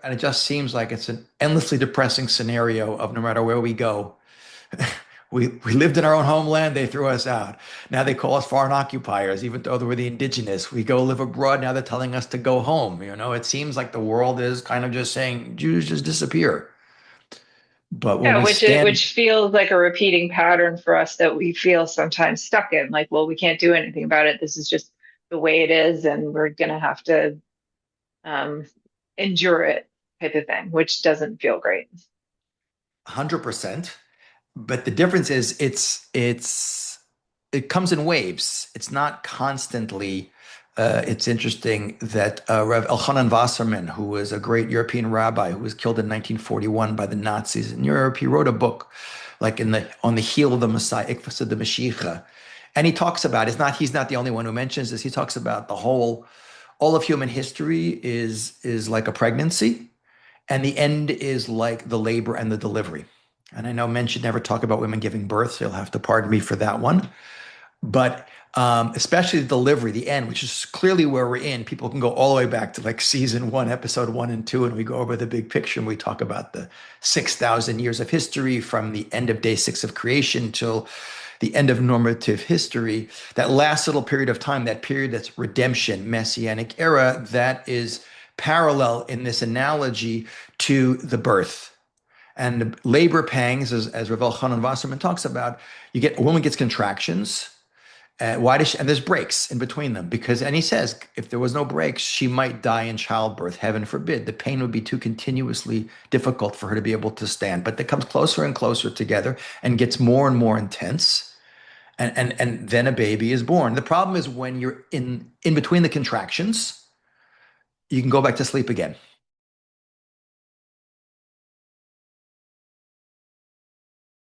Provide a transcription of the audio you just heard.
and it just seems like it's an endlessly depressing scenario of no matter where we go. We lived in our own homeland, they threw us out. Now they call us foreign occupiers, even though we're the indigenous. We go live abroad, now they're telling us to go home. It seems like the world is kind of just saying, Jews just disappear. But when Yeah, we stand which feels like a repeating pattern for us that we feel sometimes stuck in. Like, well, we can't do anything about it. This is just the way it is, and we're gonna have to um, endure it, type of thing, which doesn't feel great. 100%, but the difference is it comes in waves. It's not constantly. It's interesting that Rev Elchanan Wasserman, who was a great European rabbi who was killed in 1941 by the Nazis in Europe, he wrote a book like in the on the heel of the Messiah, Ikvasa de Mashiach. And he talks about he's not the only one who mentions this. He talks about all of human history is like a pregnancy, and the end is like the labor and the delivery. And I know men should never talk about women giving birth, so you'll have to pardon me for that one. But especially the delivery, the end, which is clearly where we're in. People can go all the way back to like season one, episode one and two, and we go over the big picture and we talk about the 6,000 years of history from the end of day six of creation till the end of normative history. That last little period of time, that period that's redemption, messianic era, that is parallel in this analogy to the birth. And the labor pangs, as Ravel Hanan Wasserman talks about, a woman gets contractions. Why does she, and there's breaks in between them because, and he says, if there was no breaks, she might die in childbirth. Heaven forbid. The pain would be too continuously difficult for her to be able to stand. But that comes closer and closer together and gets more and more intense. And then a baby is born. The problem is when you're in between the contractions, you can go back to sleep again.